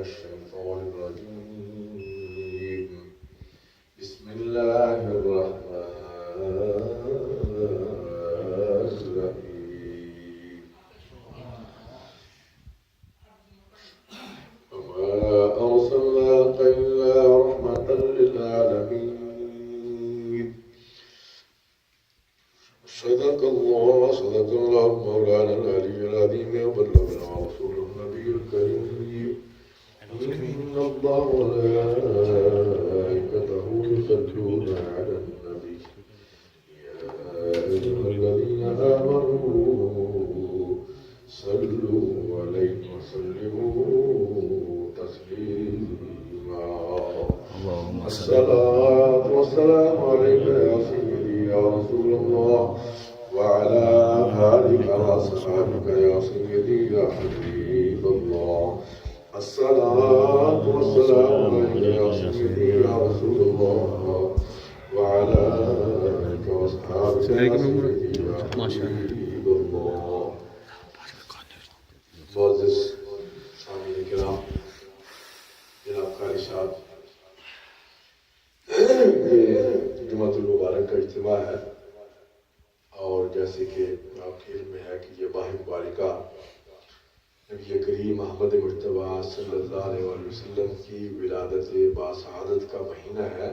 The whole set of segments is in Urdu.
الشيطان الرجيم بسم الله الرحمن الرحيم وما أرسلناك إلا رحمة للعالمين صدق الله مولانا العلي العظيم وبلغنا رسوله النبي الكريم إن الله وملائكته يصلون على النبي يا أيها الذين آمنوا صلوا عليه وسلموا تسليما الصلاة والسلام عليك يا سيدي يا رسول الله وعلى آلك وأصحابك يا سيدي يا حبيب الله الصلاة والسلام عليك يا سيدي يا رسول الله وعلى آلك وأصحابك يا سيدي يا حبيب الله معزز سامعین کرام جناب قاری صاحب یہ جمعۃ المبارک کا اجتماع ہے اور جیسے کہ آپ کے علم میں ہے کہ یہ ماہ مبارکہ نبی کریم احمد مجتبیٰ صلی اللہ علیہ وسلم کی ولادت باسعادت کا مہینہ ہے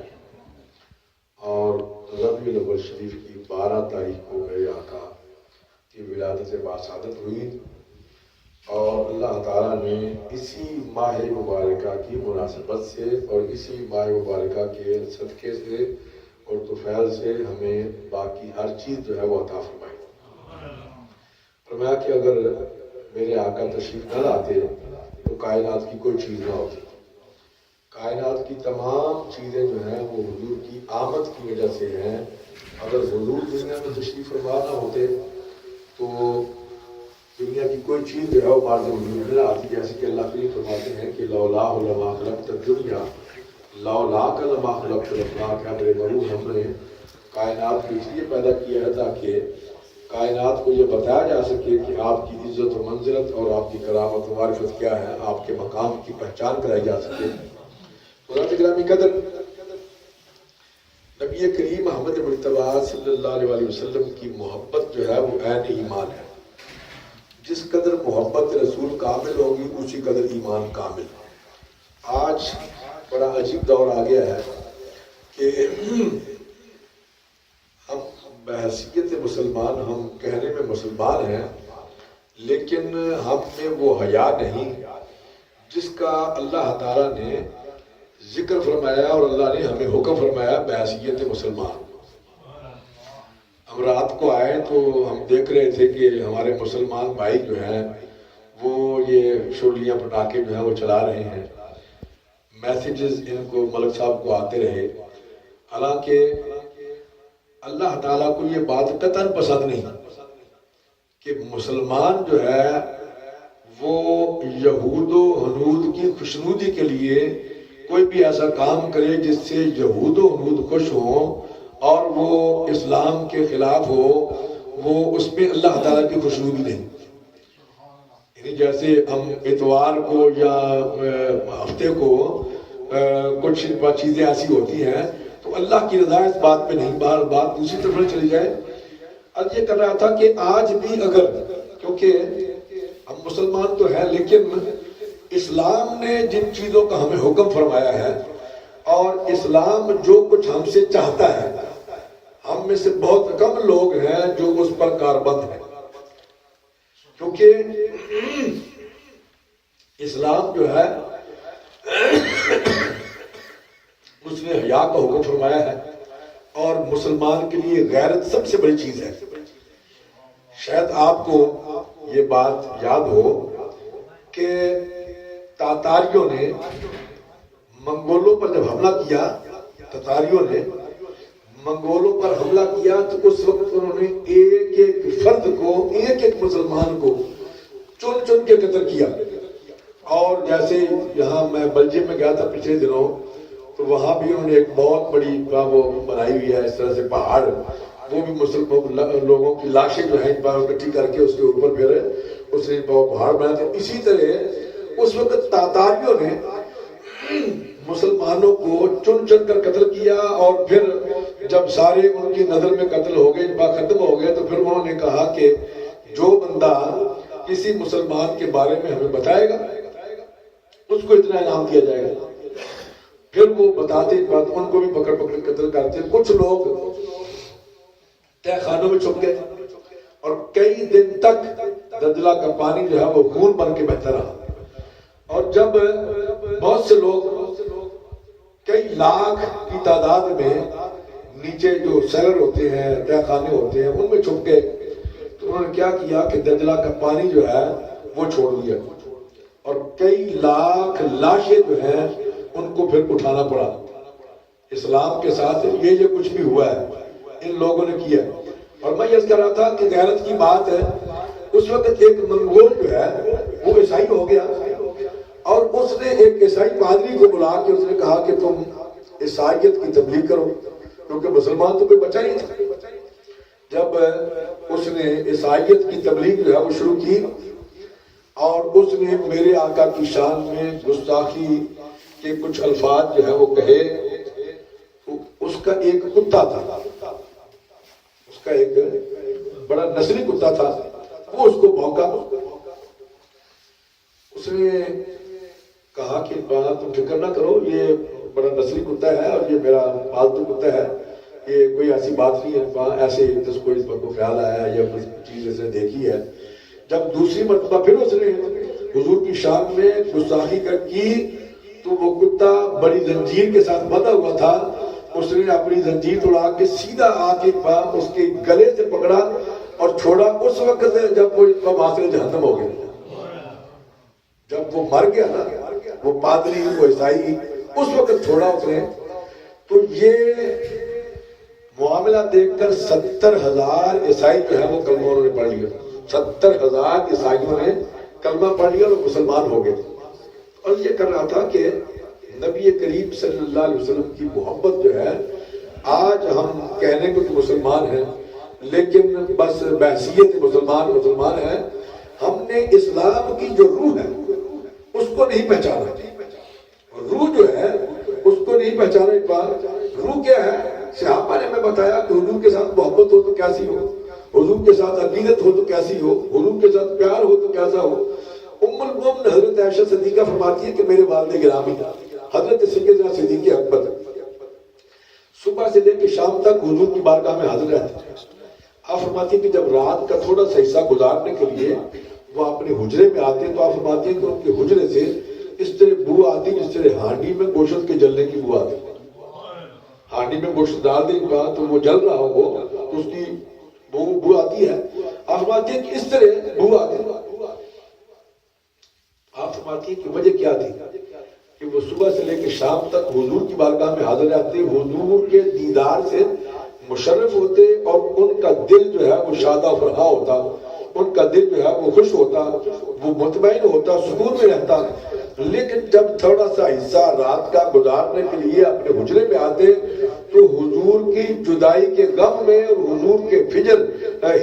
اور ربیع الاول شریف کی 12 تاریخ کو میرے آقا کی ولادت باسعادت ہوئی اور اللہ تعالیٰ نے اسی ماہ مبارکہ کی مناسبت سے اور اسی ماہ مبارکہ کے صدقے سے اور طفیل سے ہمیں باقی ہر چیز جو ہے وہ عطا فرمائی۔ فرمایا کہ اگر میرے آقا تشریف نہ لاتے تو کائنات کی کوئی چیز نہ ہوتی۔ کائنات کی تمام چیزیں جو ہیں وہ حضور کی آمد کی وجہ سے ہیں۔ اگر حضور دنیا میں تشریف فرما نہ ہوتے تو دنیا کی کوئی چیز جو ہے وہ بارد وجود نہ آتی، جیسے کہ اللہ تعالیٰ فرماتے ہیں کہ لولا لما خلقت الدنیا لولا لما خلقت الافلاک، کہ میرے بابو ہم نے کائنات کو اس لیے پیدا کیا ہے تاکہ کائنات کو یہ بتایا جا سکے کہ آپ کی عزت و منزلت اور آپ کی کرامت و معرفت کیا ہے، آپ کے مقام کی پہچان کرائی جا سکے۔ قرآن گرامی قدر نبی کریم احمد مجتبیٰ صلی اللہ علیہ وسلم کی محبت جو ہے وہ عین ایمان ہے۔ جس قدر محبت رسول کامل ہوگی اسی قدر ایمان کامل۔ آج بڑا عجیب دور آ گیا ہے کہ ہم بحیثیت مسلمان، ہم کہنے میں مسلمان ہیں لیکن ہم میں وہ حیا نہیں جس کا اللہ تعالیٰ نے ذکر فرمایا اور اللہ نے ہمیں حکم فرمایا بحیثیت مسلمان۔ ہم رات کو آئے تو ہم دیکھ رہے تھے کہ ہمارے مسلمان بھائی جو ہیں وہ یہ شولیاں پٹاخے جو ہیں وہ چلا رہے ہیں، میسیجز ان کو ملک صاحب کو آتے رہے، حالانکہ اللہ تعالیٰ کو یہ بات قطعاً پسند نہیں کہ مسلمان جو ہے وہ یہود و ہنود کی خوشنودی کے لیے کوئی بھی ایسا کام کرے جس سے یہود و ہنود خوش ہوں اور وہ اسلام کے خلاف ہو، وہ اس میں اللہ تعالیٰ کی خوشنودی نہیں۔ یعنی جیسے ہم اتوار کو یا ہفتے کو کچھ چیزیں ایسی ہوتی ہیں تو اللہ کی رضا اس بات پہ نہیں، بات دوسری طرف نہ چلی جائے۔ اب یہ کر رہا تھا کہ آج بھی اگر، کیونکہ ہم مسلمان تو ہیں لیکن اسلام نے جن چیزوں کا ہمیں حکم فرمایا ہے اور اسلام جو کچھ ہم سے چاہتا ہے، ہم میں سے بہت کم لوگ ہیں جو اس پر کاربند ہیں، کیونکہ اسلام جو ہے اس نے حیا کا حکم فرمایا ہے اور مسلمان کے لیے غیرت سب سے بڑی چیز ہے۔ شاید آپ کو یہ بات یاد ہو کہ تاتاریوں نے منگولوں پر جب حملہ کیا، تاتاریوں نے منگولوں پر حملہ کیا تو اس وقت انہوں نے ایک ایک فرد کو، ایک ایک مسلمان کو چن چن کے قتل کیا۔ اور جیسے یہاں میں بلجیم میں گیا تھا پچھلے دنوں تو وہاں بھی انہوں نے ایک بہت بڑی وہ بنائی ہوئی ہے اس طرح سے پہاڑ، وہ بھی مسلمان لوگوں کی لاشیں جو ہیں اکٹھی کر کے اس کے اوپر پھر اس نے پہاڑ بنایا تھا۔ اسی طرح اس وقت تاتاریوں نے مسلمانوں کو چن چن کر قتل کیا، اور پھر جب سارے ان کی نظر میں قتل ہو گئے، ختم ہو گئے، تو پھر انہوں نے کہا کہ جو بندہ کسی مسلمان کے بارے میں ہمیں بتائے گا اس کو اتنا انعام دیا جائے گا۔ پھر وہ بتاتے بات ان کو بھی پکڑ پکڑ قتل کرتے۔ کچھ لوگ تہ خانوں میں چھپ گئے اور کئی دن تک دجلہ کا پانی جو ہے وہ خون بن کے بہتا رہا، اور جب بہت سے لوگ کئی لاکھ کی تعداد میں نیچے جو سیلر ہوتے ہیں، تہ خانے ہوتے ہیں، ان میں چھپ گئے، تو انہوں نے کیا کیا کہ دجلہ کا پانی جو ہے وہ چھوڑ دیا، اور کئی لاکھ لاشیں جو ہیں ان کو پھر اٹھانا پڑا۔ اسلام کے ساتھ یہ کچھ بھی ہوا ہے ان لوگوں نے کیا۔ اور میں یہ کہہ رہا تھا کہ غیرت کی بات ہے، اس وقت ایک منگول جو ہے وہ عیسائی ہو گیا، اور اس نے ایک عیسائی پادری کو بلا کے اس نے کہا کہ تم عیسائیت کی تبلیغ کرو، کیونکہ مسلمان تو کوئی بچہ نہیں تھا۔ جب اس نے عیسائیت کی تبلیغ جو ہے وہ شروع کی، اور اس نے میرے آقا کی شان میں گستاخی کے کچھ الفاظ جو ہے وہ کہے، اس کا ایک کتا تھا، اس کا ایک بڑا نسلی کتا تھا، وہ اس کو بھونکا۔ اس نے کہا کہ تم فکر نہ کرو، یہ بڑا نسلی کتا ہے اور یہ میرا پالتو کتا ہے، یہ کوئی ایسی بات نہیں ہے، ایسے کوئی اس پر کو خیال آیا یا کوئی چیز اس نے دیکھی ہے۔ جب دوسری مرتبہ پھر اس نے حضور کی شان میں گستاخی کی، تو وہ کتا بڑی زنجیر کے ساتھ بندھا ہوا تھا، اس نے اپنی زنجیر توڑا کے سیدھا آ کے اس کے گلے سے پکڑا اور چھوڑا۔ اس وقت جب وہ وہاں سے جہنم ہو گیا، جب وہ مر گیا نا وہ پادری، وہ عیسائی، اس وقت چھوڑا اس نے۔ تو یہ معاملہ دیکھ کر 70,000 عیسائی جو ہے وہ کلمہ انہوں نے پڑھ لیا، 70,000 عیسائیوں نے کلمہ پڑھ لیا اور مسلمان ہو گئے۔ اور یہ کر رہا تھا کہ نبی کریم صلی اللہ علیہ وسلم کی محبت جو ہے، آج ہم کہنے کو تو مسلمان ہیں لیکن بس بحثیت مسلمان ہیں، ہم نے اسلام کی جو روح ہے اس کو نہیں پہچانا، روح جو ہے اس کو نہیں پہچانا۔ ایک بار روح کیا ہے؟ صحابہ نے ہمیں بتایا کہ حضور کے ساتھ محبت ہو تو کیسی ہو، حضور کے ساتھ عقیدت ہو تو کیسی ہو، حضور کے ساتھ پیار ہو تو کیسا ہو۔ ام المومن حضرت عائشہ صدیقہ فرماتی ہے کہ میرے والد گرامی حضرت سیدنا صدیق اکبر صبح سے لے کے شام تک حضور کی بارگاہ میں حاضر رہتے تھے۔ آپ فرماتی ہیں کہ جب رات کا تھوڑا سا حصہ گزارنے کے لیے وہ اپنے حجرے میں آتے ہیں، تو آپ فرماتی ہیں کہ ان کے حجرے سے اس طرح بو آتی جس طرح ہانڈی میں گوشت کے جلنے کی بو آتی۔ ہانڈی میں گوشت ڈال دیں گا تو وہ جل رہا ہو تو اس کی بو آتی ہے۔ آپ فرماتی ہیں کہ اس طرح بو آتی۔ آپ فرماتی ہیں کہ وجہ کیا تھی کہ وہ صبح سے لے کے شام تک حضور کی بارگاہ میں حاضر رہتے، حضور کے دیدار سے مشرف ہوتے، اور ان کا دل جو ہے وہ شادہ فرحا ہوتا، ان کا دل جو ہے وہ خوش ہوتا، وہ مطمئن ہوتا، سکون میں رہتا۔ لیکن جب تھوڑا سا حصہ رات کا گزارنے کے لیے اپنے حجرے میں آتے تو حضور کی جدائی کے غم میں اور حضور کے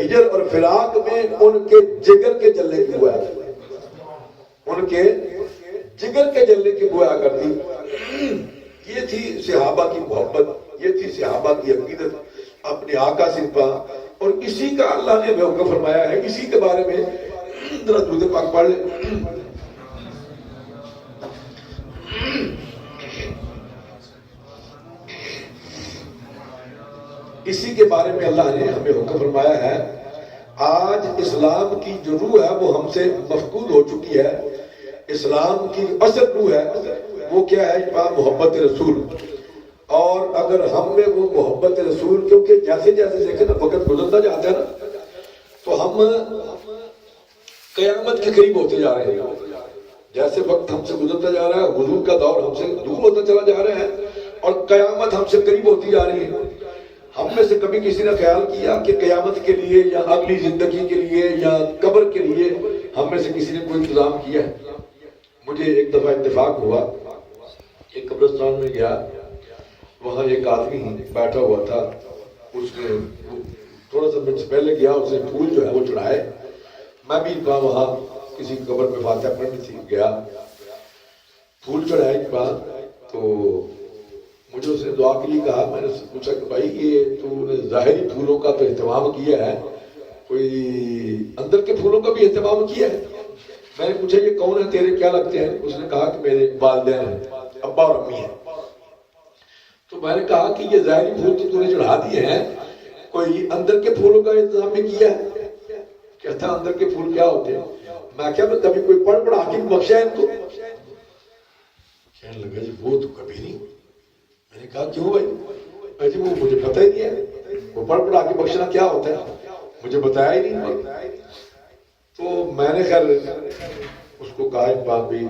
ہجر اور فراق میں ان کے جگر کے جلنے کی بو آتی، ان کے جگر کے جلنے کی بو آ کرتی۔ یہ تھی صحابہ کی محبت، یہ تھی صحابہ کی عقیدت اپنے آقا سے پا، اور اسی کا اللہ نے حکم فرمایا ہے، اسی کے بارے میں ذرا درود پاک پڑھ لیں۔ اسی کے بارے میں اللہ نے ہمیں حکم فرمایا ہے۔ آج اسلام کی جو روح ہے وہ ہم سے مفقود ہو چکی ہے۔ اسلام کی اصل روح ہے وہ کیا ہے؟ محبت رسول۔ اور اگر ہم میں وہ محبت رسول، کیونکہ جیسے جیسے دیکھیں نا وقت گزرتا جاتا ہے نا، تو ہم قیامت کے قریب ہوتے جا رہے ہیں۔ جیسے وقت ہم سے گزرتا جا رہا ہے، حضور کا دور ہم سے دور ہوتا چلا جا رہا ہے، اور قیامت ہم سے قریب ہوتی جا رہی ہے۔ ہم میں سے کبھی کسی نے خیال کیا کہ قیامت کے لیے یا اگلی زندگی کے لیے یا قبر کے لیے ہم میں سے کسی نے کوئی انتظام کیا ہے؟ مجھے ایک دفعہ اتفاق ہوا، ایک قبرستان میں گیا، وہاں ایک آدمی بیٹھا ہوا تھا، اس نے تھوڑا سا منٹ پہلے گیا، اس نے پھول جو ہے وہ چڑھائے، میں بھی وہاں کسی قبر پہ فاتحہ پڑھنی تھی، گیا پھول چڑھائے ایک بار، تو مجھے اس نے دعا کے لیے کہا. میں نے پوچھا کہ بھائی یہ تو نے ظاہری پھولوں کا تو اہتمام کیا ہے، کوئی اندر کے پھولوں کا بھی اہتمام کیا ہے؟ میں نے پوچھا یہ کون ہے تیرے، کیا لگتے ہیں؟ اس نے کہا کہ میرے والدین ہیں، ابا اور امی ہیں. تو میں نے کہا کہ یہ ظاہری پھول تو نے چڑھا دیے ہیں، کوئی اندر کے پھولوں کا انتظام بھی کیا ہے؟ کہتا اندر کے پھول کیا ہوتے ہیں؟ میں کیا میں کبھی کوئی پڑھ پڑھا کے بخشا ہے ان کو؟ کہنے لگا جی وہ تو کبھی نہیں. میں نے کہا کیوں بھائی؟ جی وہ مجھے پتہ ہی نہیں ہے، وہ پڑھ پڑھا کے بخشنا کیا ہوتا ہے مجھے بتایا ہی نہیں. تو میں نے خیر اس کو کہا ایک بات بھی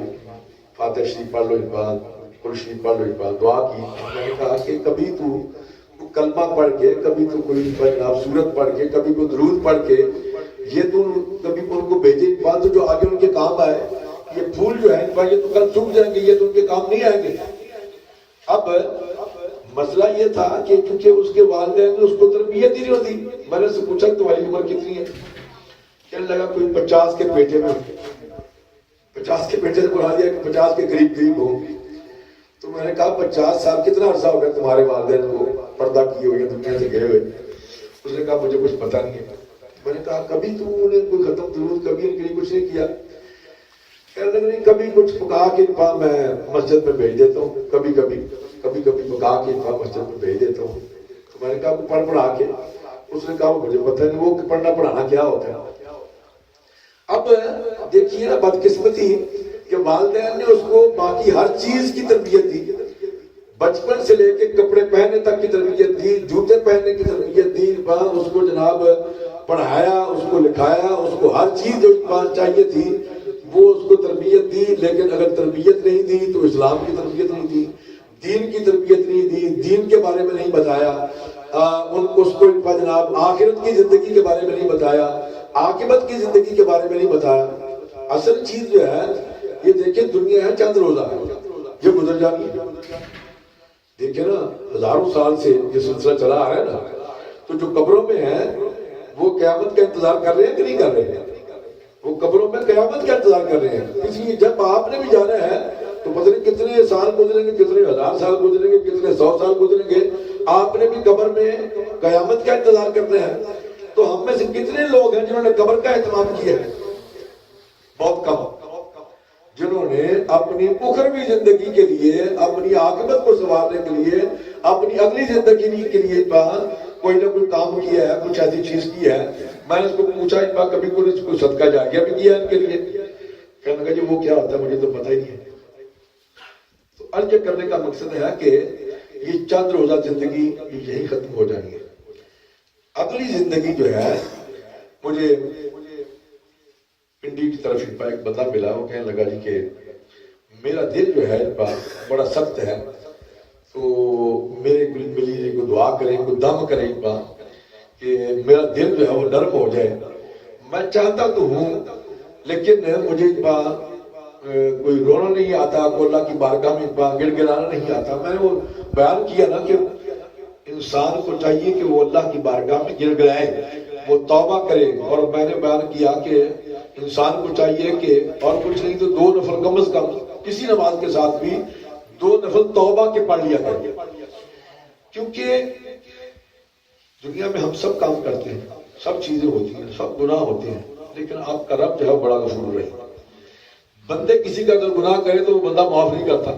فاتح شریف پڑھ لو، ایک بات قرآن شریف پڑھ لو، ایک بات دعا کی. میں نے کہا کہ کبھی تو کلمہ پڑھ کے، کبھی تو کوئی جناب سورت پڑھ کے، کبھی کوئی درود پڑھ کے، یہ تو کبھی ان کو بھیجے بات جو آگے ان کے کام آئے. یہ پھول جو ہے یہ تو کل سوکھ جائیں گے، یہ تو ان کے کام نہیں آئیں گے. اب مسئلہ یہ تھا کہ چونکہ اس کے والدین نے اس کو تربیت ہی نہیں ہوتی. میں نے اس سے پوچھا تمہاری عمر کتنی ہے؟ کہنے لگا کوئی 50 کے پیٹے میں. 50 کے پیٹے سے بڑھا دیا کہ 50 کے قریب ہوں. تو میں نے کہا 50 سال کتنا عرصہ ہو گیا تمہارے والدین کو پردہ کیے ہوئے دنیا سے گئے ہوئے؟ اس نے کہا مجھے کچھ پتا نہیں ہے. میں نے کہا کبھی تو انہوں نے کوئی ختم درود کبھی ان کے لیے کچھ نہیں کیا؟ کہنے لگا نہیں کبھی کچھ پکا کے میں مسجد میں بھیج دیتا ہوں، کبھی پکا کے مسجد میں بھیج دیتا ہوں. تو میں نے کہا پڑھ پڑھا کے؟ اس نے کہا مجھے پتہ نہیں وہ پڑھنا پڑھانا کیا ہوتا ہے. اب دیکھیے نا بدقسمتی کہ والدین نے اس کو باقی ہر چیز کی تربیت دی، بچپن سے لے کے کپڑے پہننے تک کی تربیت دی، جوتے پہننے کی تربیت دی، اس کو جناب پڑھایا، اس کو لکھایا، اس کو ہر چیز جو چاہیے تھی وہ اس کو تربیت دی. لیکن اگر تربیت نہیں دی تو اسلام کی تربیت نہیں دی، دین کی تربیت نہیں دی، دین کے بارے میں نہیں بتایا، اس کو جناب آخرت کی زندگی کے بارے میں نہیں بتایا، عاقبت کی زندگی کے بارے میں نہیں بتایا. اصل چیز جو ہے یہ دیکھیں دنیا ہے چند روزہ ہے، یہ گزر جانی ہے. دیکھیں نا ہزاروں سال سے یہ سلسلہ چلا آ رہا ہے نا، تو جو قبروں میں ہیں وہ قیامت کا انتظار کر رہے ہیں کہ نہیں کر رہے ہیں؟ وہ قبروں میں قیامت کا انتظار کر رہے ہیں. اس لیے جب آپ نے بھی جانا ہے تو پتہ نہیں کتنے سال گزریں گے، کتنے ہزار سال گزریں گے، کتنے 100 سال گزریں گے، آپ نے بھی قبر میں قیامت کا انتظار کرنا ہے. تو ہم میں سے کتنے لوگ ہیں جنہوں نے قبر کا اہتمام کیا ہے؟ بہت کم. جنہوں نے اپنی اخروی زندگی کے لیے، اپنی عاقبت کو سنوارنے کے لیے، اپنی اگلی زندگی کے لیے کوئی نہ کوئی کام کیا ہے، کچھ ایسی چیز کی ہے. میں نے اس کو پوچھا کبھی کوئی صدقہ جاریہ بھی کیا ہے ان کے لیے؟ کہنے لگا جی وہ کیا ہوتا ہے مجھے تو پتہ ہی نہیں ہے. تو عرض کرنے کا مقصد ہے کہ یہ چند روزہ زندگی یہی ختم ہو جانی ہے. اگلی زندگی جو ہے، مجھے پنڈی کی طرف ایک بندہ ملا، وہ کہنے لگا جی کہ میرا دل جو ہے بڑا سخت ہے، تو میرے ملی کو دعا کریں، کو دم کریں کہ میرا دل جو ہے وہ نرم ہو جائے. میں چاہتا تو ہوں لیکن مجھے کوئی رونا نہیں آتا، کو اللہ کی بارگاہ میں گڑ گڑانا نہیں آتا. میں نے وہ بیان کیا نا کہ انسان کو چاہیے کہ وہ اللہ کی بارگاہ میں گڑ گڑائے، وہ توبہ کرے. اور میں نے بیان کیا کہ انسان کو چاہیے کہ اور کچھ نہیں تو 2 نفل کم از کم کسی نماز کے ساتھ بھی 2 نفل توبہ کے پڑھ لیا کریں. کیونکہ دنیا میں ہم سب کام کرتے ہیں، سب چیزیں ہوتی ہیں، سب گناہ ہوتے ہیں، لیکن آپ کا رب جو ہے بڑا غفور رہے. بندے کسی کا اگر گناہ کرے تو وہ بندہ معاف نہیں کرتا،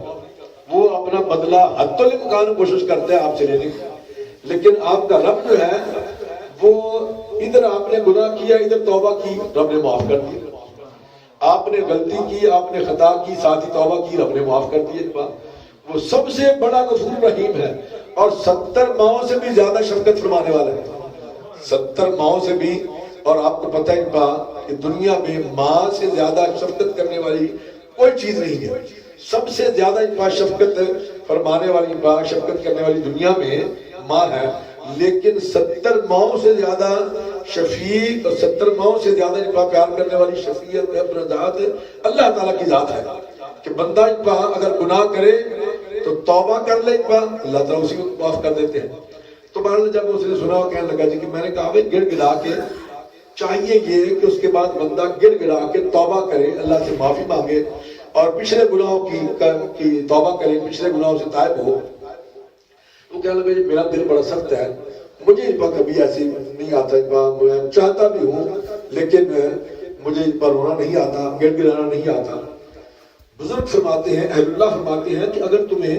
وہ اپنا بدلہ حد الامکان کوشش کرتا ہے آپ سے لینے کی. لیکن آپ کا رب جو ہے وہ ادھر آپ نے گناہ کیا، ادھر توبہ کی، رب نے معاف کر دیا. آپ نے غلطی کی، آپ نے خطا کی، ساتھ ہی توبہ کی، رب نے معاف کر دیا. وہ سب سے بڑا غفور رحیم ہے اور 70 ماؤں سے بھی زیادہ شفقت فرمانے والا ہے. 70 ماؤں سے بھی. اور آپ کو پتہ ہے کہ دنیا میں ماں سے زیادہ شفقت کرنے والی کوئی چیز نہیں ہے. سب سے زیادہ شفقت فرمانے والی ماں، شفقت کرنے والی دنیا میں ماں ہے. لیکن 70 ماؤں سے زیادہ شفیق اور 70 ماؤں سے زیادہ پیار کرنے والی شفیعت اپنا ذات اللہ تعالیٰ کی ذات ہے کہ بندہ اگر گناہ کرے تو توبہ کر لے، اللہ تعالیٰ اسی کو معاف کر دیتے ہیں. تو بہرحال جب اس نے سنا، کہنے لگا جی کہ میں نے کہا بھائی گڑ گڑا کے چاہیے یہ کہ اس کے بعد بندہ گڑ گڑا کے توبہ کرے، اللہ سے معافی مانگے اور پچھلے گناہوں کی توبہ کرے، پچھلے گناہوں سے تائب ہو۔ وہ کہنے لگا جی میرا دل بڑا سخت ہے، مجھے اس پر کبھی ایسی نہیں آتا، میں چاہتا بھی ہوں لیکن مجھے اس پر رونا نہیں آتا، گڑ گڑانا نہیں آتا۔ بزرگ فرماتے ہیں، اہل اللہ فرماتے ہیں کہ اگر تمہیں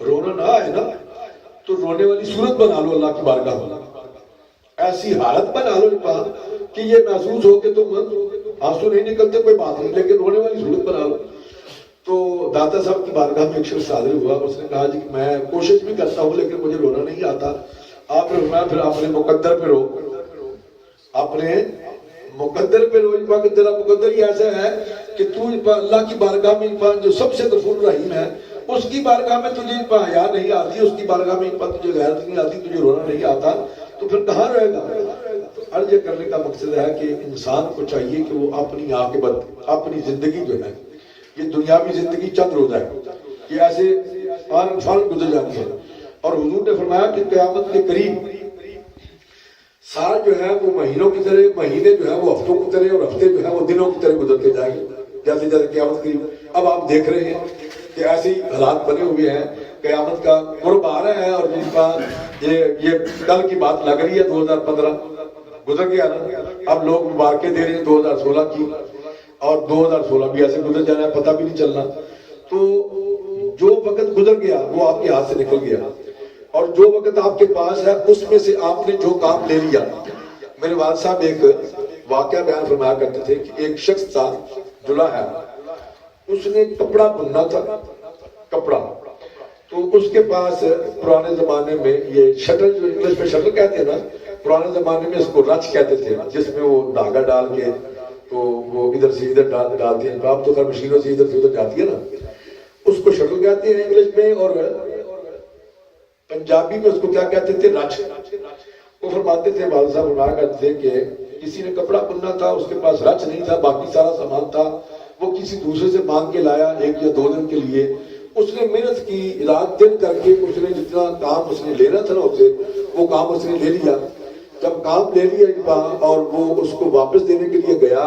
رونا نہ آئے نا تو رونے والی صورت بنا لو اللہ کی بارگاہ میں، ایسی حالت بنا لو کہ یہ محسوس ہو کہ تم آنسو نہیں نکلتے کوئی بات نہیں، لیکن رونے والی صورت بنا لو۔ تو داتا صاحب کی بارگاہ میں ایک شخص حاضر ہوا، اس نے کہا جی میں کوشش بھی کرتا ہوں لیکن مجھے رونا نہیں آتا۔ آپ نے فرمایا پھر اپنے مقدر پہ رو، اپنے مقدر پہ رو، کہ تیرا مقدر ہی ایسا ہے کہ تو اللہ کی بارگاہ میں جو سب سے غفور رحیم ہے اس کی بارگاہ میں تجھے حیا نہیں آتی، اس کی بارگاہ میں تجھے غیرت نہیں آتی، تجھے رونا نہیں آتا، تو پھر کہاں رہے گا؟ عرض یہ کرنے کا مقصد ہے کہ انسان کو چاہیے کہ وہ اپنی عاقبت، اپنی زندگی جو ہے، یہ دنیاوی زندگی چند روزہ ہے، یہ ایسے فوراً فوراً گزر جاتی ہے، اور حضور نے فرمایا کہ قیامت کے قریب سال جو ہے وہ مہینوں کی طرح، مہینے جو ہے وہ ہفتوں کی طرح، اور ہفتے جو ہے وہ دنوں کی طرح گزرتے جائیں گے جیسے جیسے قیامت قریب۔ اب آپ دیکھ رہے ہیں کہ ایسی حالات بنے ہوئے ہیں، قیامت کا قرب آ رہا ہے، اور جن کا یہ کل کی بات لگ رہی ہے، 2015 گزر گیا نا، اب لوگ مبارکیں دے رہے ہیں 2016 کی، اور 2016 بھی ایسے گزر جانا ہے، پتہ بھی نہیں چلنا۔ تو جو وقت گزر گیا وہ آپ کے ہاتھ سے نکل گیا، اور جو وقت آپ کے پاس ہے اس میں سے آپ نے جو کام لے لیا۔ میرے والد صاحب ایک واقعہ بیان فرمایا کرتے تھے کہ ایک شخص تھا، دلہا ہے، اس نے کپڑا بننا تھا، کپڑا، تو اس کے پاس پرانے زمانے میں یہ شٹل، جو انگلش میں شٹل کہتے ہیں نا، پرانے زمانے میں اس کو رچ کہتے تھے، جس میں وہ دھاگا ڈال کے تو وہ ادھر سے ادھر ڈالتے ہیں، اب تو خیر مشینوں سے ادھر سے ادھر جاتی ہے نا، اس کو شٹل کہتے ہیں انگلش میں، اور پنجابی میں اس کو کیا کہتے تھے؟ رچ۔ وہ فرماتے تھے، والد صاحب فرمایا کرتے تھے کہ کسی نے کپڑا بننا تھا، اس کے پاس رچ نہیں تھا، باقی سارا سامان تھا، وہ کسی دوسرے سے مانگ کے لایا 1 یا 2 دن کے لیے، اس نے محنت کی، رات دن کر کے اس نے جتنا کام اس نے لینا تھا نا اسے، وہ کام اس نے لے لیا۔ جب کام لے لیا اور وہ اس کو واپس دینے کے لیے گیا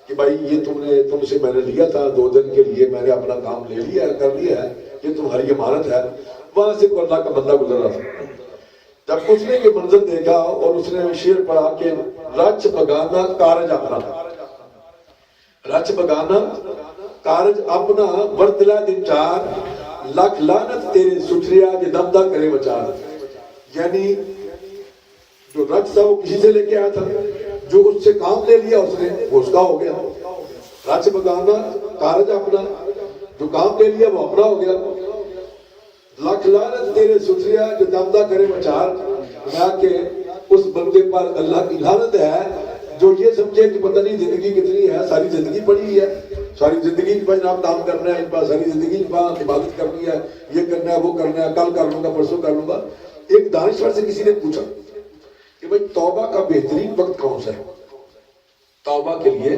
کہ بھائی یہ تم سے میں نے لیا تھا 2 دن کے لیے، میں نے اپنا کام لے لیا ہے، کر لیا ہے، یہ تمہاری امانت ہے، وہاں سے کوئی اللہ کا بندہ گزر رہا تھا۔ جب اس نے یہ منظر دیکھا اور اس نے شعر پڑھا کہ رچ بگانا کارج اپنا، رچ بگانا کارج اپنا، وردلا دن 4 لکھ لعنت تیرے سٹھریا جو دمدہ کرے بچار۔ یعنی جو رچ تھا وہ کسی سے لے کے آیا تھا، جو اس سے کام لے لیا اس نے وہ اس کا ہو گیا۔ رچ بگانا کارج اپنا، جو کام لے لیا وہ اپنا ہو گیا۔ لکھ لعنت تیرے ستھریا جو دمدہ کرے بچار، کہ اس بندے پر اللہ کی لعنت ہے جو یہ سمجھے کہ پتہ نہیں زندگی کتنی ہے، ساری زندگی پڑی ہے، ساری زندگی پر جناب کام کرنا ہے، ساری زندگی پر عبادت کرنی ہے، یہ کرنا ہے، وہ کرنا ہے، کل کر لوں گا، پرسوں کر لوں گا۔ ایک دانشور سے کسی نے پوچھا کہ بھائی توبہ کا بہترین وقت کون سا ہے، توبہ کے لیے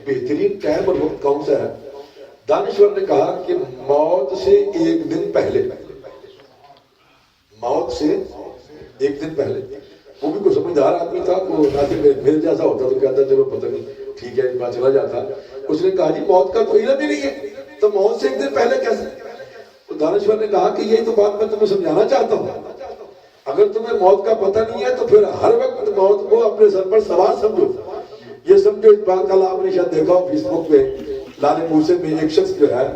بہترین ٹائم اور وقت کون سا ہے؟ دانشور نے کہا کہ موت سے 1 دن پہلے، موت سے 1 دن پہلے۔ وہ بھی کوئی سمجھدار آدمی تھا، وہ میرے جیسا ہوتا تو کہتا چلو پتہ نہیں ٹھیک ہے میں چلا جاتا۔ اس نے کہا جی موت کا تو علم ہی نہیں ہے تو موت سے 1 دن پہلے کیسے؟ تو دانشور نے کہا کہ یہی تو بات میں تمہیں سمجھانا چاہتا ہوں، اگر تمہیں موت کا پتہ نہیں ہے تو پھر ہر وقت موت کو اپنے سر پر سوار سمجھو۔ یہ سمجھو، اس بات کل آپ نے شاید دیکھا ہو فیس بک پہ، لالے موسے میں ایک شخص جو ہے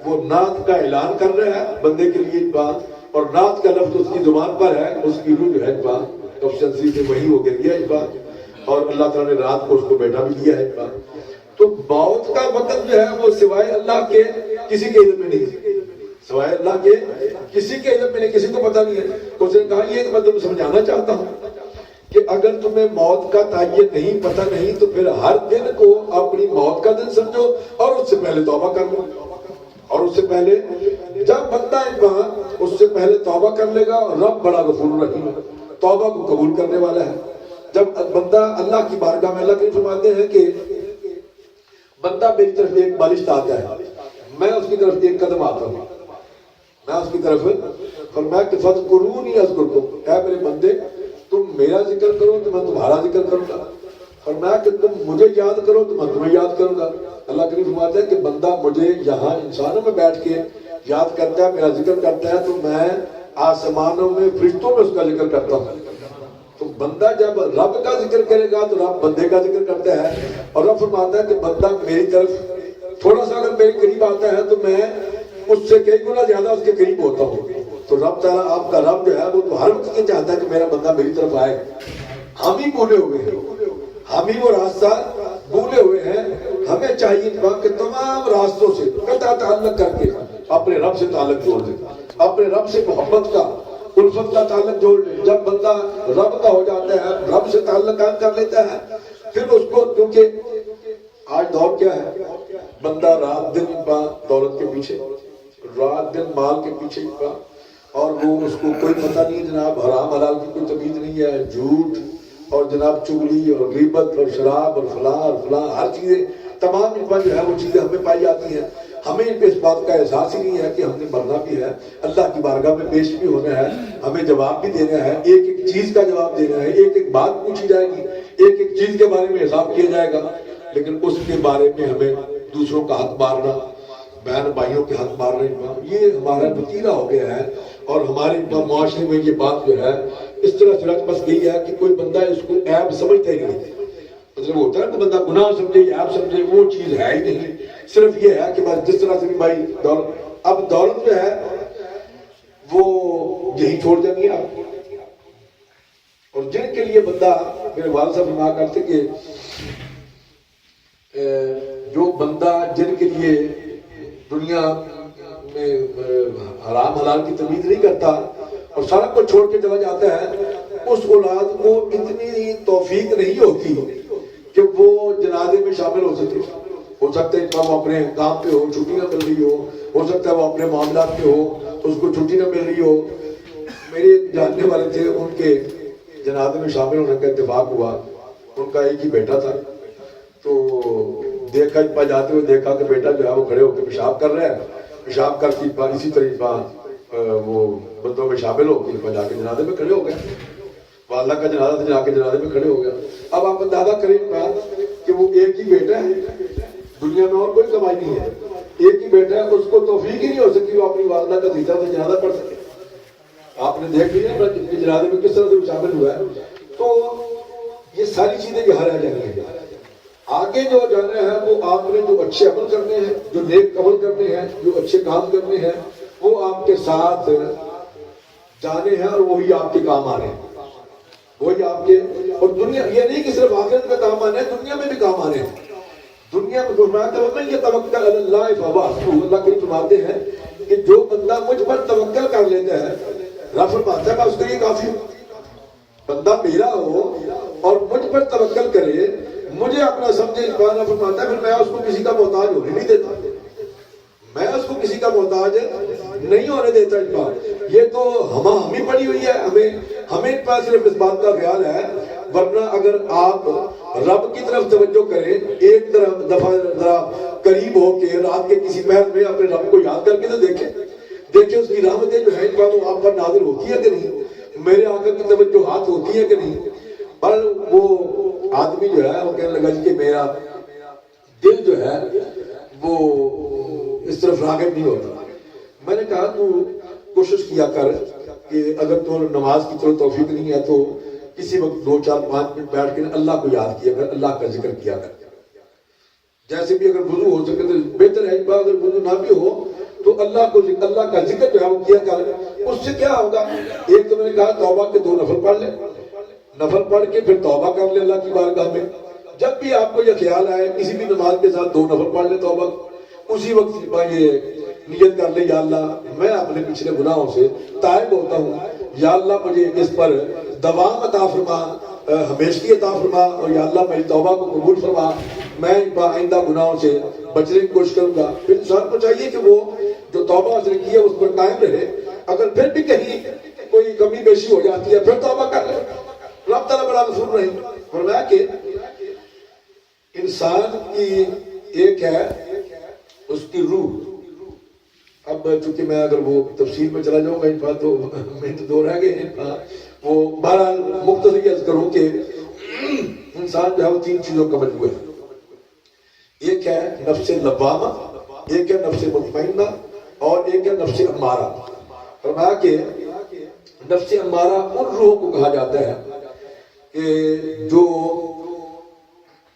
وہ نعت کا اعلان کر رہا ہے بندے کے لیے بات، اور نعت کا لفظ اس کی زبان پر ہے، اس کی روح جو ہے بات کفشنسی سے وہی ہو گر گیا اس بات، اور اللہ تعالیٰ نے رات کو اس کو بیٹھا بھی دیا ہے اس بات۔ تو موت کا وقت جو ہے وہ سوائے اللہ کے کسی کے علم میں نہیں، سوائے اللہ کے کسی کے علم میں نہیں، کسی کو پتہ نہیں ہے۔ تو اس نے کہا یہ تو میں تمہیں سمجھانا چاہتا ہوں کہ اگر تمہیں موت کا تعین نہیں، پتہ نہیں، تو پھر ہر دن کو اپنی موت کا دن سمجھو اور اس سے پہلے توبہ کر لو، اور اس سے پہلے جب بندہ اس سے پہلے توبہ کر لے گا، رب بڑا غفور رحیم ہے، توبہ کو قبول کرنے والا ہے۔ جب بندہ اللہ کی بارگاہ میں، اللہ کے فرماتے ہیں کہ بندہ میری طرف ایک بالشت آتا ہے، میں اس کی طرف 1 قدم آتا ہوں، میں اس کی طرف فرمایا کہ فَاذْكُرُونِي أَذْكُرْكُمْ، اے میرے بندے تم میرا ذکر کرو تو میں تمہارا ذکر کروں گا، فرمایا کہ تم مجھے یاد کرو تو میں تمہیں یاد کروں گا. اللہ کریم فرماتا ہے کہ بندہ مجھے یہاں انسانوں میں بیٹھ کے یاد کرتا ہے، میرا ذکر کرتا ہے، تو میں آسمانوں میں فرشتوں میں اس کا ذکر کرتا ہوں. تو بندہ جب رب کا ذکر کرے گا تو رب بندے کا ذکر کرتا ہے. اور رب فرماتا ہے کہ بندہ میری طرف تھوڑا سا اگر میرے قریب آتا ہے تو میں اس سے کئی گنا زیادہ اس کے قریب ہوتا ہوں. تو رب تعالیٰ آپ کا رب جو ہے وہ تو ہر وقت یہ چاہتا ہے کہ میرا بندہ میری طرف آئے. ہم ہی بھولے ہوئے ہیں، ہم ہی وہ راستہ بھولے ہوئے ہیں. ہمیں چاہیے کہ تمام راستوں سے قطع تعلق کر کے اپنے رب سے تعلق جوڑ دیں، اپنے رب سے محبت کا الفت کا تعلق جوڑ لیں. جب بندہ رب کا ہو جاتا ہے، رب سے تعلق قائم کر لیتا ہے، پھر اس کو، کیونکہ آج دور کیا ہے، بندہ رات دن دولت کے پیچھے، رات دن مال کے پیچھے، اور وہ اس کو کوئی پتہ نہیں جناب حرام حلال کی کوئی تمیز نہیں ہے. جھوٹ اور جناب چغلی اور غیبت اور شراب اور فلاں ہر چیزیں، تمام ان پر جو ہے وہ چیزیں ہمیں پائی جاتی ہیں. ہمیں ان پہ اس بات کا احساس ہی نہیں ہے کہ ہم نے مرنا بھی ہے، اللہ کی بارگاہ میں پیش بھی ہونا ہے، ہمیں جواب بھی دینا ہے، ایک ایک چیز کا جواب دینا ہے، ایک ایک بات پوچھی جائے گی، ایک ایک چیز کے بارے میں حساب کیا جائے گا. لیکن اس کے بارے میں ہمیں دوسروں کا حق مارنا، بہن بھائیوں کے حق مارنا، یہ ہمارا وتیرہ ہو گیا ہے. اور ہمارے معاشرے میں یہ بات جو ہے اس طرح سے رچ بس گئی ہے کہ کوئی بندہ اس کو عیب سمجھتا ہی نہیں. مطلب ہوتا ہے کہ بندہ گناہ سمجھے یا عیب سمجھے، وہ چیز ہے ہی نہیں. صرف یہ ہے کہ بس جس طرح سے بھی بھائی دولت، اب دولت جو ہے وہ یہی چھوڑ دیں گے آپ. اور جن کے لیے بندہ، میرے والد صاحب فرمایا کرتے کہ جو بندہ جن کے لیے دنیا میں حرام حلال کی تمیز نہیں کرتا اور سارا کچھ چھوڑ کے چلا جاتا ہے، اس اولاد کو اتنی توفیق نہیں ہوتی کہ وہ جنازے میں شامل ہو سکے. ہو سکتا ہے وہ اپنے کام پہ ہو، چھٹی نہ مل رہی ہو سکتا ہے وہ اپنے معاملات پہ ہو تو اس کو چھٹی نہ مل رہی ہو. میرے جاننے والے تھے، ان کے جنازے میں شامل ہونے کا اتفاق ہوا. ان کا ایک ہی بیٹا تھا، تو دیکھا پا جاتے ہوئے دیکھا کہ بیٹا جو ہے وہ کھڑے ہو کے پیشاب کر رہا ہے. پیشاب کر کے اسی طریقہ وہ بندوں میں شامل ہو کے جا کے جنازے میں کھڑے ہو گئے. والدہ کا جنازہ تھا، جا کے جنازے میں کھڑے ہو گیا. اب آپ اندازہ کریں کہ وہ ایک ہی بیٹا ہے، دنیا میں اور کوئی کمائی نہیں ہے، ایک ہی بیٹا ہے، اس کو توفیق ہی نہیں ہو سکی وہ اپنی والدہ کا سیدھا سے جنازہ پڑھ سکے. آپ نے دیکھ لیا جنازے میں کس طرح سے شامل ہوا ہے. تو یہ ساری چیزیں یہاں رہ جانی ہیں. آگے جو جانا ہے وہ آپ نے جو اچھے عمل کرنے ہیں، جو نیک عمل کرنے ہیں، جو اچھے کام کرنے ہیں، وہ آپ کے ساتھ جانے ہیں اور وہی آپ کے کام آنے ہیں. وہی آپ کے، اور دنیا یہ نہیں کہ صرف آخرت میں کام آنے ہیں، دنیا میں بھی کام آنے ہیں. دنیا میں فرماتا ہے یہ توکل علی اللہ فہو حسبہ. اللہ کے فرماتے ہیں کہ جو بندہ مجھ پر توکل کر لیتا ہے، رب فرماتا ہے میں اس کے لیے کافی ہوں. بندہ میرا ہو اور مجھ پر توکل کرے، مجھے اپنا سمجھے، اللہ فرماتا ہے پھر میں اس کو کسی کا محتاج ہونے نہیں دیتا. میں اس کو کسی کا محتاج نہیں ہونے دیتا. یہ تو ہمیں پڑی ہوئی ہے، ہمیں پاس صرف اس بات کا خیال ہے. ورنہ اگر آپ رب کی طرف توجہ کریں، ایک دفعہ ذرا قریب ہو کے رات کے کسی پہر میں اپنے رب کو یاد کر کے تو دیکھیں اس کی رحمتیں جو ہیں وہ آپ پر نازل ہوتی ہے کہ نہیں، میرے آقا کی توجہات ہوتی ہے کہ نہیں. پر وہ آدمی جو ہے وہ کہنے لگا کہ میرا دل جو ہے وہ اس طرف راغب نہیں ہوتا. میں نے کہا تو کوشش کیا کر کہ اگر تو نماز کی طرف توفیق نہیں ہے تو کسی وقت 2 4 5 منٹ بیٹھ کے اللہ کو یاد کیا کر، اللہ کا ذکر کیا کر. جیسے بھی اگر وضو ہو سکے تو بہتر ہے، اگر وضو نہ بھی ہو تو اللہ کا ذکر جو ہے وہ کیا کر. اس سے کیا ہوگا، ایک تو میں نے کہا توبہ کے 2 نفل پڑھ لیں، نفل پڑھ کے پھر توبہ کر لیں اللہ کی بارگاہ میں. جب بھی آپ کو یہ خیال آئے کسی بھی نماز کے ساتھ 2 نفل پڑھ لیں توبہ، اسی وقت یہ نیت کر لیں یا اللہ میں اپنے پچھلے گناہوں سے تائب ہوتا ہوں، یا اللہ مجھے اس پر دوام عطا فرما، ہمیشگی عطا فرما، اور یا اللہ میری توبہ کو قبول فرما، میں آئندہ گناہوں سے بچنے کی کوشش کروں گا. پھر انسان کو چاہیے کہ وہ جو توبہ حاصل کی ہے اس پر قائم رہے. اگر پھر بھی کہیں کوئی کمی بیشی ہو جاتی ہے پھر توبہ کر لے. رب تعالیٰ بڑا غفور رحیم. فرمایا کہ انسان کی ایک ہے اس کی روح. اب چونکہ میں اگر وہ تفصیل میں چلا جاؤں گا تو منٹ 2 رہ گئے ہیں. وہ بہرحال مختصر عرض کروں کہ انسان جو ہے وہ 3 چیزوں کا مجموعہ ہے. ایک ہے نفس لوامہ، ایک ہے نفس مطمئنہ، اور ایک ہے نفس امارہ. فرمایا کہ نفس امارہ ان روحوں کو کہا جاتا ہے کہ جو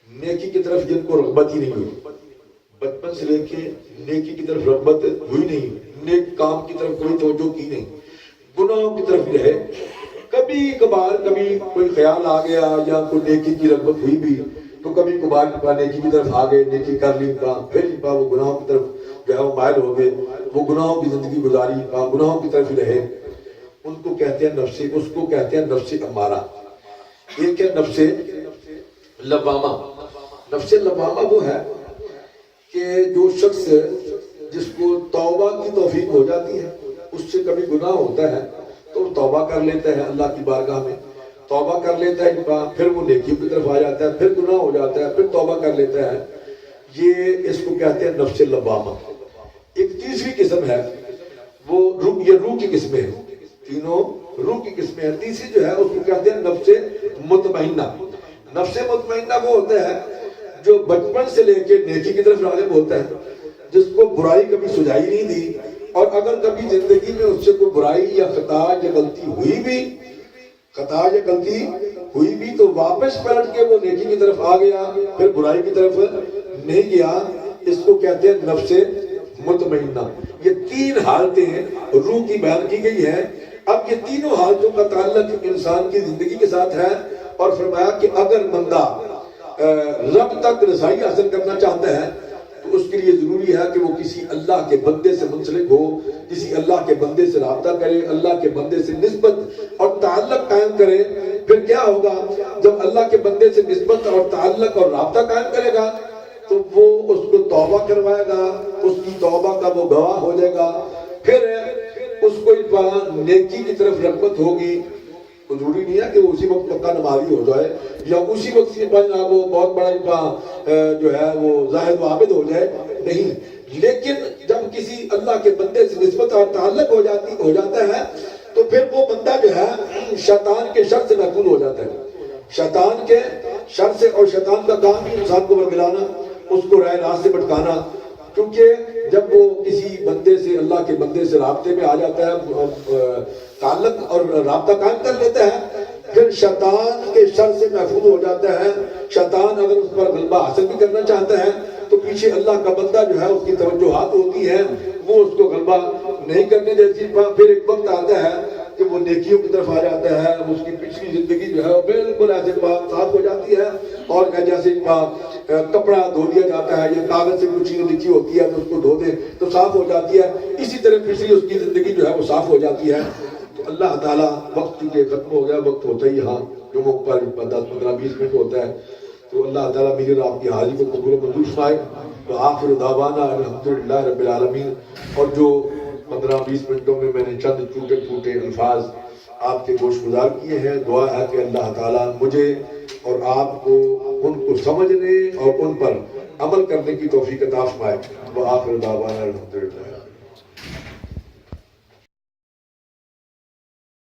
نیکی کی طرف جن کو رغبت ہی نہیں ہوئی، بچپن سے لے کے نیکی کی طرف رغبت ہوئی نہیں، نیک کام کی طرف کوئی توجہ کی نہیں، گناہوں کی طرف رہے. کبھی کبھار کبھی کوئی خیال آ گیا یا کوئی نیکی کی رغبت ہوئی بھی تو کبھی کبھار نیکی کی طرف آ گئے، نیکی کر لی پھر وہ گناہوں کی طرف جو ہے وہ مائل ہو گئے، وہ گناہوں کی زندگی گزاری، گناہوں کی طرف ہی رہے. ان کو کہتے ہیں نفس، اس کو کہتے ہیں نفس امارہ. ایک ہے نفس لوامہ. نفس لوامہ وہ ہے کہ جو شخص جس کو توبہ کی توفیق ہو جاتی ہے، اس سے کبھی گناہ ہوتا ہے تو توبہ کر لیتا ہے اللہ کی بارگاہ میں، توبہ کر لیتا ہے، پھر وہ نیکی کی طرف آ جاتا ہے، پھر گناہ ہو جاتا ہے، پھر توبہ کر لیتا ہے. یہ اس کو کہتے ہیں نفس لوامہ. ایک تیسری قسم ہے، وہ یہ روح کی قسمیں ہیں، تینوں روح کی قسمیں ہیں. تیسری جو ہے اس کو کہتے ہیں نفس مطمئنہ. نفس مطمئنہ وہ ہوتا ہے جو بچپن سے لے کے نیکی کی طرف راغب ہوتا ہے، جس کو برائی کبھی سجائی نہیں دی، اور اگر کبھی زندگی میں اس سے کوئی برائی یا خطا یا غلطی ہوئی بھی تو واپس پلٹ کے وہ نیکی کی طرف آ گیا، پھر برائی کی طرف نہیں گیا. اس کو کہتے ہیں نفس مطمئنہ. یہ 3 حالتیں روح کی بیان کی گئی ہیں. اب یہ تینوں حالتوں کا تعلق انسان کی زندگی کے ساتھ ہے، اور فرمایا کہ اگر بندہ رب تک رسائی حاصل کرنا چاہتا ہے تو اس کے لیے ضروری ہے کہ وہ کسی اللہ کے بندے سے منسلک ہو، کسی اللہ کے بندے سے رابطہ کرے، اللہ کے بندے سے نسبت اور تعلق قائم کرے. پھر کیا ہوگا؟ جب اللہ کے بندے سے نسبت اور تعلق اور رابطہ قائم کرے گا تو وہ اس کو توبہ کروائے گا، اس کی توبہ کا وہ گواہ ہو جائے گا. پھر اس کو نیکی کی طرف رغبت ہوگی. ضروری نہیں ہے کہ وہ اسی وقت پکا نمازی ہو جائے یا اسی وقت وہ بہت بڑا جو ہے وہ زاہد و عابد ہو جائے، نہیں. لیکن جب کسی اللہ کے بندے سے نسبت اور تعلق ہو جاتا ہے تو پھر وہ بندہ جو ہے شیطان کے شر سے محفوظ ہو جاتا ہے. شیطان کے شر سے، اور شیطان کا کام ہی انسان کو برگلانا، اس کو راہ راست سے بھٹکانا. کیونکہ جب وہ کسی بندے سے، اللہ کے بندے سے رابطے میں آ جاتا ہے، تعلق اور رابطہ قائم کر لیتا ہے، پھر شیطان کے شر سے محفوظ ہو جاتا ہے. شیطان اگر اس پر غلبہ حاصل بھی کرنا چاہتا ہے تو پیچھے اللہ کا بندہ جو ہے اس کی توجہات ہوتی ہیں، وہ اس کو غلبہ نہیں کرنے دیتی. پھر ایک وقت آتا ہے کہ وہ نیکیوں کی طرف آ جاتا ہے، اس کی پچھلی زندگی جو ہے وہ بالکل ایسے صاف ہو جاتی ہے، اور جیسے کپڑا دھو دیا جاتا ہے یا کاغذ سے کوئی چیز لکھی ہوتی ہے تو اس کو دھو دے تو صاف ہو جاتی ہے. اسی طرح پچھلی اس کی زندگی جو ہے وہ صاف ہو جاتی ہے. تو اللہ تعالیٰ وقت چونکہ ختم ہو گیا، وقت ہوتا ہی ہاں جو موقع 10-15-20 منٹ ہوتا ہے، تو اللہ تعالیٰ میری اور آپ کی حاضری کو قبول و منظور فرمائے. وآخر دعوانا الحمدللہ رب العالمین. اور جو 15-20 منٹوں میں میں نے چند ٹوٹے پھوٹے الفاظ آپ کے گوش گزار کیے ہیں، دعا ہے کہ اللہ تعالیٰ مجھے اور آپ کو ان کو سمجھنے اور ان پر عمل کرنے کی توفیق عطا فرمائے. وآخر دعوانا الحمدللہ.